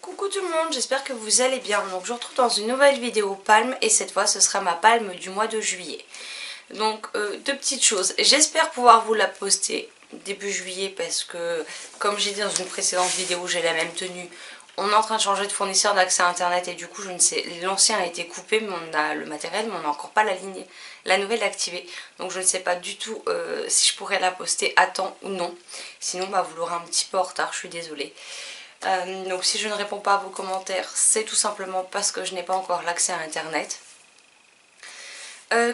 Coucou tout le monde, j'espère que vous allez bien. Donc je vous retrouve dans une nouvelle vidéo palme et cette fois ce sera ma palme du mois de juillet. Donc deux petites choses, j'espère pouvoir vous la poster début juillet parce que comme j'ai dit dans une précédente vidéo, j'ai la même tenue. On est en train de changer de fournisseur d'accès à internet et du coup je ne sais, l'ancien a été coupé mais on a le matériel mais on n'a encore pas la nouvelle activée. Donc je ne sais pas du tout si je pourrais la poster à temps ou non. Sinon bah, vous l'aurez un petit peu en retard, je suis désolée. Donc si je ne réponds pas à vos commentaires, c'est tout simplement parce que je n'ai pas encore l'accès à internet.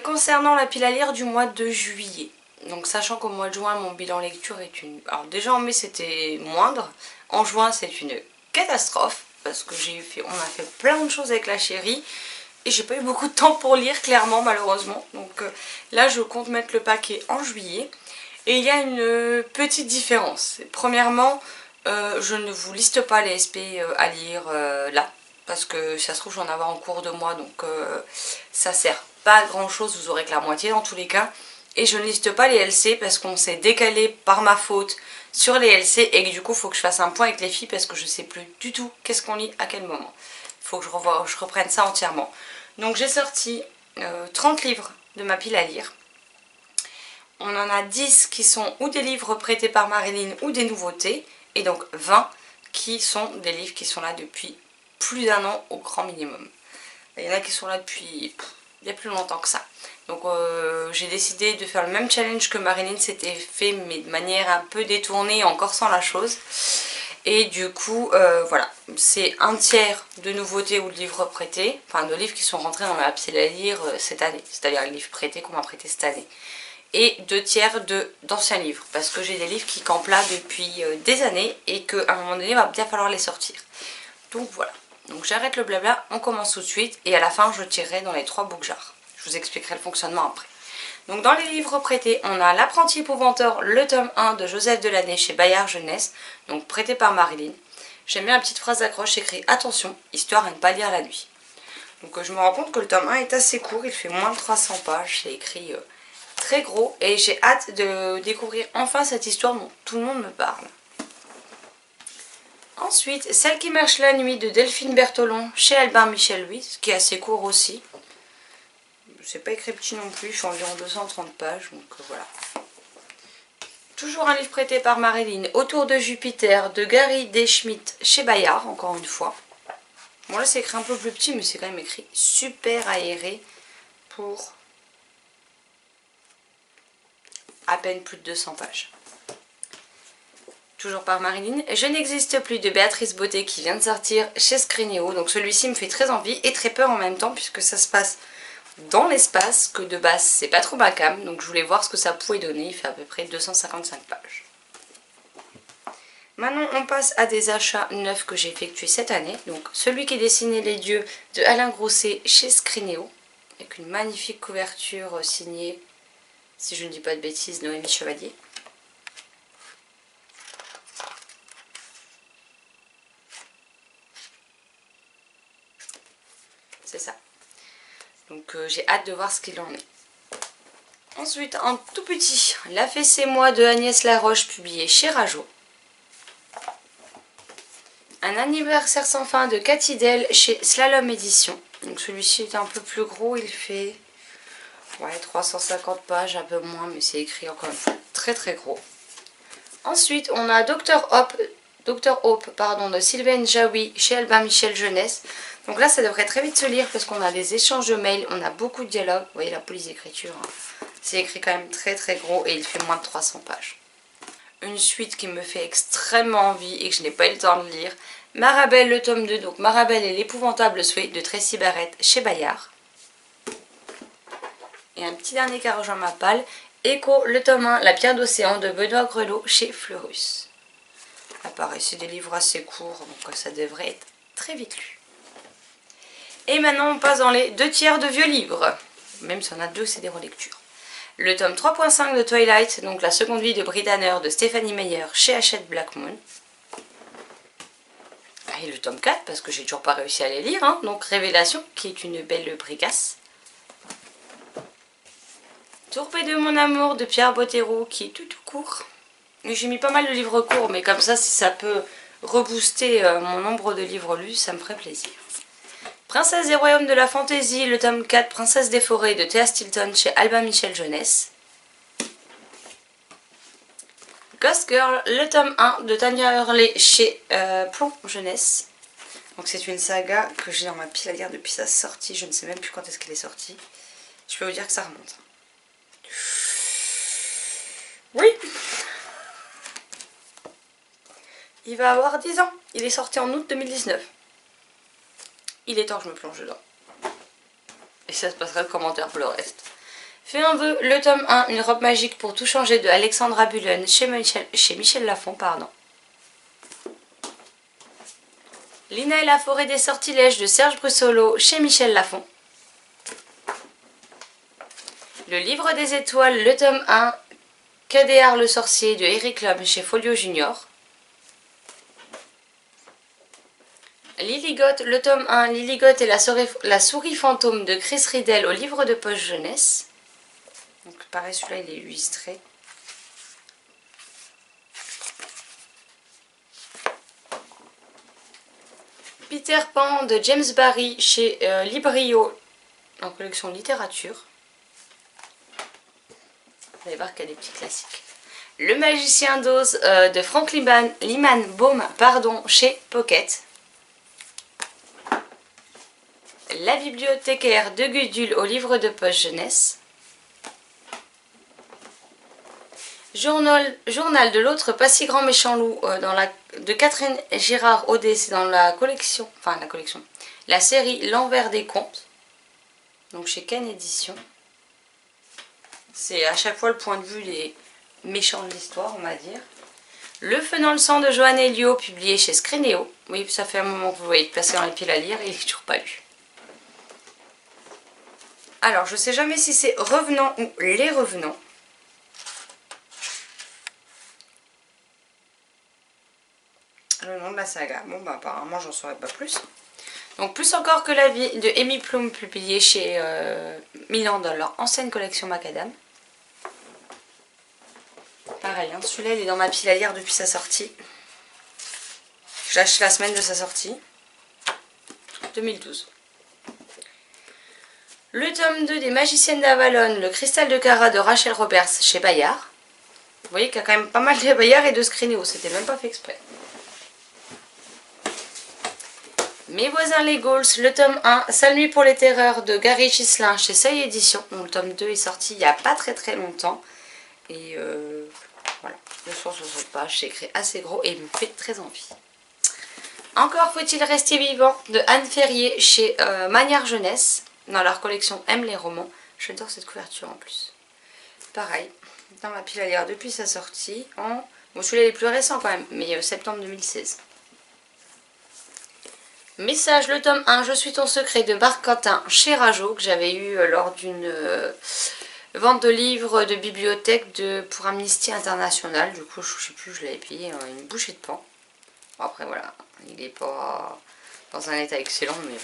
Concernant la pile à lire du mois de juillet, donc sachant qu'au mois de juin mon bilan lecture est une... Alors déjà en mai c'était moindre, en juin c'est une catastrophe parce que on a fait plein de choses avec la chérie et j'ai pas eu beaucoup de temps pour lire clairement malheureusement. Donc là je compte mettre le paquet en juillet et il y a une petite différence. Premièrement, je ne vous liste pas les SP à lire là parce que ça se trouve j'en avais en cours de mois donc ça sert pas à grand chose, vous aurez que la moitié dans tous les cas. Et je ne liste pas les LC parce qu'on s'est décalé par ma faute sur les LC et que du coup il faut que je fasse un point avec les filles parce que je sais plus du tout qu'est-ce qu'on lit à quel moment. Il faut que je reprenne ça entièrement. Donc j'ai sorti 30 livres de ma pile à lire. On en a 10 qui sont ou des livres prêtés par Marilyn ou des nouveautés. Et donc 20 qui sont des livres qui sont là depuis plus d'1 an au grand minimum. Il y en a qui sont là depuis bien plus longtemps que ça. Donc j'ai décidé de faire le même challenge que Marilyn s'était fait mais de manière un peu détournée en corsant la chose. Et du coup voilà, c'est un tiers de nouveautés ou de livres prêtés, enfin de livres qui sont rentrés dans ma pile à lire cette année, c'est-à-dire les livres prêtés qu'on m'a prêtés cette année. Et 2 tiers d'anciens livres parce que j'ai des livres qui campent là depuis des années et qu'à un moment donné il va bien falloir les sortir. Donc voilà, donc j'arrête le blabla, on commence tout de suite et à la fin je tirerai dans les 3 book jars. Je vous expliquerai le fonctionnement après. Donc dans les livres prêtés, on a L'apprenti épouvanteur, le tome 1 de Joseph Delaney chez Bayard Jeunesse, donc prêté par Marilyn. J'aime bien la petite phrase d'accroche écrite attention, histoire à ne pas lire la nuit. Donc je me rends compte que le tome 1 est assez court, il fait moins de 300 pages, c'est écrit très gros et j'ai hâte de découvrir enfin cette histoire dont tout le monde me parle. Ensuite, Celle qui marche la nuit de Delphine Bertholon chez Albin Michel Louis, qui est assez court aussi. C'est pas écrit petit non plus, je suis environ 230 pages, donc voilà. Toujours un livre prêté par Marilyn, Autour de Jupiter de Gary D. Schmidt chez Bayard, encore une fois. Bon là c'est écrit un peu plus petit mais c'est quand même écrit super aéré pour à peine plus de 200 pages. Toujours par Marilyn. Je n'existe plus de Béatrice Beauté qui vient de sortir chez Scrinéo. Donc celui-ci me fait très envie et très peur en même temps puisque ça se passe dans l'espace, que de base c'est pas trop ma cam. Donc je voulais voir ce que ça pouvait donner. Il fait à peu près 255 pages. Maintenant on passe à des achats neufs que j'ai effectués cette année. Donc celui qui dessinait les dieux de Alain Grousset chez Scrinéo. Avec une magnifique couverture signée, si je ne dis pas de bêtises, Noémie Chevalier. C'est ça. Donc j'ai hâte de voir ce qu'il en est. Ensuite, en tout petit, La Fessée moi de Agnès Laroche, publié chez Rajo. Un anniversaire sans fin de Cathy Dell chez Slalom Édition. Donc celui-ci est un peu plus gros, il fait 350 pages, un peu moins, mais c'est écrit encore une fois très très gros. Ensuite, on a Dr Hope pardon, de Sylvain Jaoui chez Albin Michel Jeunesse. Donc là ça devrait très vite se lire parce qu'on a des échanges de mails, on a beaucoup de dialogues. Vous voyez la police d'écriture, hein. C'est écrit quand même très très gros et il fait moins de 300 pages. Une suite qui me fait extrêmement envie et que je n'ai pas eu le temps de lire. Marabelle le tome 2, donc Marabelle et l'épouvantable souhait de Tracy Barrett chez Bayard. Et un petit dernier qui a rejoint ma palle, Echo le tome 1, La pierre d'océan de Benoît Grelot chez Fleurus. Ah, pareil, c'est des livres assez courts, donc ça devrait être très vite lu. Et maintenant on passe dans les 2 tiers de vieux livres, même si on a 2 c'est des relectures. Le tome 3.5 de Twilight, donc la seconde vie de Brie Danner de Stéphanie Meyer chez Hachette Black Moon. Et le tome 4 parce que j'ai toujours pas réussi à les lire, hein, donc Révélation qui est une belle bricasse. Torpédo mon amour de Pierre Bottero qui est tout court. J'ai mis pas mal de livres courts mais comme ça si ça peut rebooster mon nombre de livres lus, ça me ferait plaisir. Princesse des royaumes de la fantaisie, le tome 4, Princesse des forêts de Théa Stilton chez Albin Michel Jeunesse. Ghost Girl, le tome 1 de Tania Hurley chez Plomb Jeunesse. Donc c'est une saga que j'ai dans ma pile à lire depuis sa sortie, je ne sais même plus quand est-ce qu'elle est sortie. Je peux vous dire que ça remonte. Oui. Il va avoir 10 ans, il est sorti en août 2019. Il est temps que je me plonge dedans. Et ça se passera le commentaire pour le reste. Fais un vœu, le tome 1, une robe magique pour tout changer de Alexandra Bullen chez Michel Lafon, pardon. Lina et la forêt des sortilèges de Serge Brussolo chez Michel Lafon. Le livre des étoiles, le tome 1, Cadéar le sorcier de Eric Lhomme chez Folio Junior. Liligoth, le tome 1, Liligoth et la souris fantôme de Chris Riddell au livre de poche jeunesse. Donc pareil, celui-là il est illustré. Peter Pan de James Barry chez Librio en collection littérature. Vous allez voir qu'il y a des petits classiques. Le magicien d'Oz de Frank Lyman Baum chez Pocket. La bibliothécaire de Gudule au livre de poche jeunesse. Journal de l'autre pas si grand méchant loup de Catherine Girard Audet, c'est dans la collection, la série L'envers des contes, donc chez Ken Édition. C'est à chaque fois le point de vue des méchants de l'histoire, on va dire. Le feu dans le sang de Joanne Elio, publié chez Scrénéo. Oui, ça fait un moment que vous voyez passer dans les piles à lire, il n'est toujours pas lu. Alors, je sais jamais si c'est Revenants ou Les Revenants. Le nom de la saga. Bon, bah apparemment, j'en saurais pas plus. Donc, plus encore que la vie de Amy Plum, publié chez Milan dans leur ancienne collection Macadam. Pareil, hein, celui-là, il est dans ma pile à lire depuis sa sortie. Je l'ai acheté la semaine de sa sortie. 2012. Le tome 2 des Magiciennes d'Avalon, le cristal de Cara de Rachel Roberts chez Bayard. Vous voyez qu'il y a quand même pas mal de Bayard et de Scrénéo, c'était même pas fait exprès. Mes voisins les Gauls, le tome 1, Sale nuit pour les terreurs de Gary Ghislain chez Seuil Édition. Donc, le tome 2 est sorti il n'y a pas très longtemps. Et voilà, 260 pages, c'est écrit assez gros et il me fait très envie. Encore faut-il rester vivant de Anne Ferrier chez Manière Jeunesse. Dans leur collection Aime les romans. J'adore cette couverture en plus. Pareil, dans ma pile à lire depuis sa sortie en... Bon, celui-là est plus récent quand même, mais septembre 2016. Message, le tome 1, Je suis ton secret de Marc Quentin chez Rajo, que j'avais eu lors d'une vente de livres de bibliothèque pour Amnesty International. Du coup, je sais plus, je l'avais payé une bouchée de pain. Bon, après voilà, il n'est pas dans un état excellent, mais...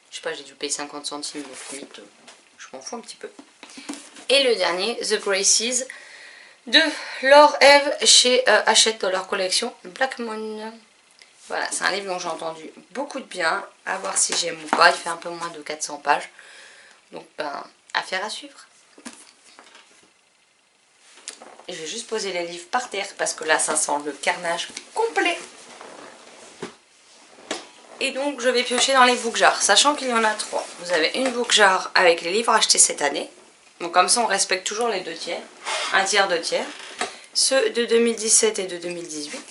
Je sais pas, j'ai dû payer 50 centimes, donc limite, je m'en fous un petit peu. Et le dernier, The Gracies, de Laure Eve chez Hachette dans leur collection Black Moon. Voilà, c'est un livre dont j'ai entendu beaucoup de bien, à voir si j'aime ou pas. Il fait un peu moins de 400 pages, donc ben, affaire à suivre. Et je vais juste poser les livres par terre, parce que là, ça sent le carnage complet. Et donc je vais piocher dans les book jars, sachant qu'il y en a 3. Vous avez une book jar avec les livres achetés cette année. Donc comme ça on respecte toujours les 2 tiers. 1 tiers, 2 tiers. Ceux de 2017 et de 2018.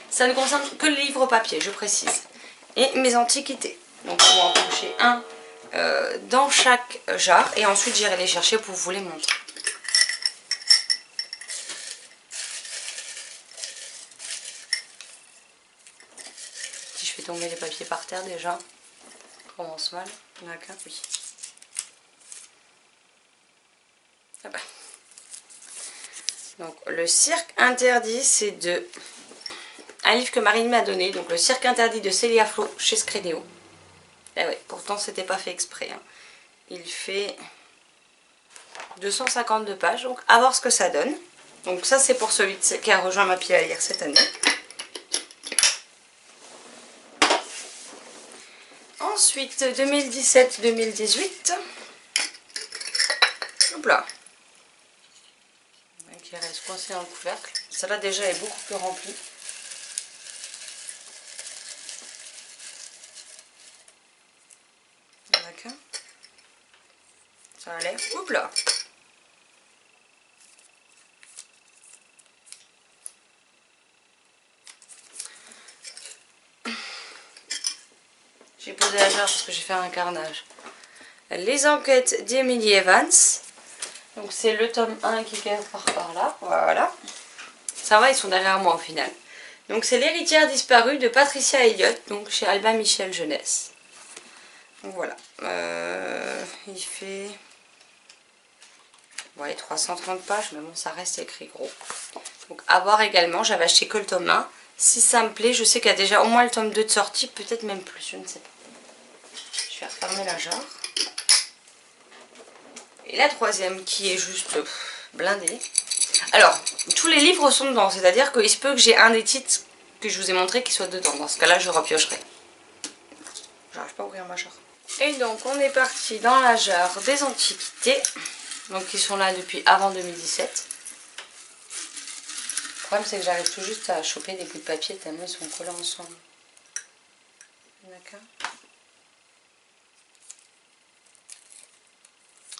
Ça ne concerne que le livre papier, je précise. Et mes antiquités. Donc on va en piocher un dans chaque jar. Et ensuite j'irai les chercher pour vous les montrer. Tomber les papiers par terre déjà. On commence mal. Il n'y en a qu'un, oui. Ah bah. Donc le cirque interdit, c'est de un livre que Marine m'a donné. Donc le cirque interdit de Célia Flo chez Scrénéo. Ah ouais, pourtant c'était pas fait exprès. Hein. Il fait 252 pages. Donc à voir ce que ça donne. Donc ça c'est pour celui qui a rejoint ma pile à lire cette année. Ensuite, 2017-2018. Hop là. Qui reste coincé dans le couvercle. Celle-là déjà est beaucoup plus remplie. D'accord. Ça allait. Hop là. J'ai posé la jarre parce que j'ai fait un carnage. Les enquêtes d'Emily Evans. Donc c'est le tome 1 qui est par là. Voilà. Ça va, ils sont derrière moi au final. Donc c'est l'héritière disparue de Patricia Elliott, donc chez Albin Michel Jeunesse. Donc voilà. Il fait... Ouais, 330 pages, mais bon, ça reste écrit gros. Donc à voir également, j'avais acheté que le tome 1. Si ça me plaît, je sais qu'il y a déjà au moins le tome 2 de sortie, peut-être même plus, je ne sais pas. Je vais refermer la jarre. Et la troisième qui est juste blindée. Alors, tous les livres sont dedans, c'est-à-dire qu'il se peut que j'ai un des titres que je vous ai montré qui soit dedans. Dans ce cas-là, je repiocherai. J'arrive pas à ouvrir ma jarre. Et donc, on est parti dans la jarre des antiquités. Donc, qui sont là depuis avant 2017. Le problème, c'est que j'arrive tout juste à choper des bouts de papier tellement ils sont collés ensemble. D'accord.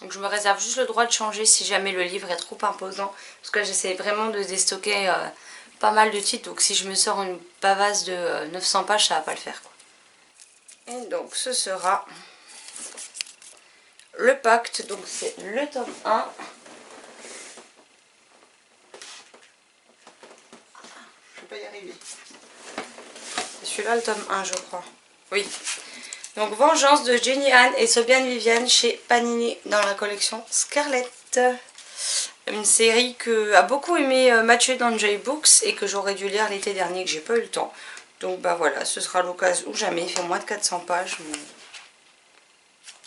Donc je me réserve juste le droit de changer si jamais le livre est trop imposant. Parce que j'essaie vraiment de déstocker pas mal de titres. Donc si je me sors une pavasse de 900 pages, ça va pas le faire, quoi. Et donc ce sera le pacte. Donc c'est le tome 1. Je vais pas y arriver. C'est celui-là le tome 1, je crois. Oui. Donc Vengeance de Jenny Han et Sobiane Viviane chez Panini dans la collection Scarlett. Une série que a beaucoup aimé Mathieu d'Enjoy Books et que j'aurais dû lire l'été dernier, que j'ai pas eu le temps. Donc bah voilà, ce sera l'occasion ou jamais. Il fait moins de 400 pages. Mais...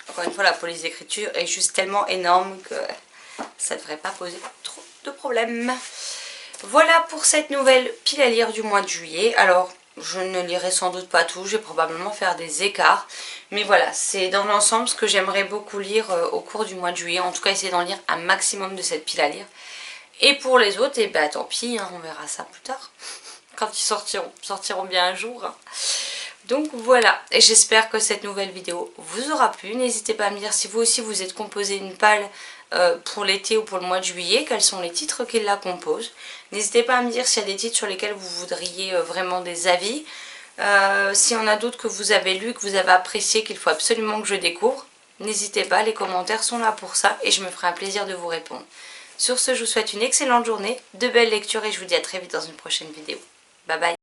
Encore une fois, la police d'écriture est juste tellement énorme que ça ne devrait pas poser trop de problèmes. Voilà pour cette nouvelle pile à lire du mois de juillet. Alors... je ne lirai sans doute pas tout, je vais probablement faire des écarts. Mais voilà, c'est dans l'ensemble ce que j'aimerais beaucoup lire au cours du mois de juillet. En tout cas, essayer d'en lire un maximum de cette pile à lire. Et pour les autres, et bah tant pis, hein, on verra ça plus tard. Quand ils sortiront bien un jour. Hein. Donc voilà, et j'espère que cette nouvelle vidéo vous aura plu. N'hésitez pas à me dire si vous aussi vous êtes composé une palle pour l'été ou pour le mois de juillet, quels sont les titres qui la composent. N'hésitez pas à me dire s'il y a des titres sur lesquels vous voudriez vraiment des avis. S'il y en a d'autres que vous avez lus, que vous avez apprécié, qu'il faut absolument que je découvre. N'hésitez pas, les commentaires sont là pour ça et je me ferai un plaisir de vous répondre. Sur ce, je vous souhaite une excellente journée, de belles lectures et je vous dis à très vite dans une prochaine vidéo. Bye bye.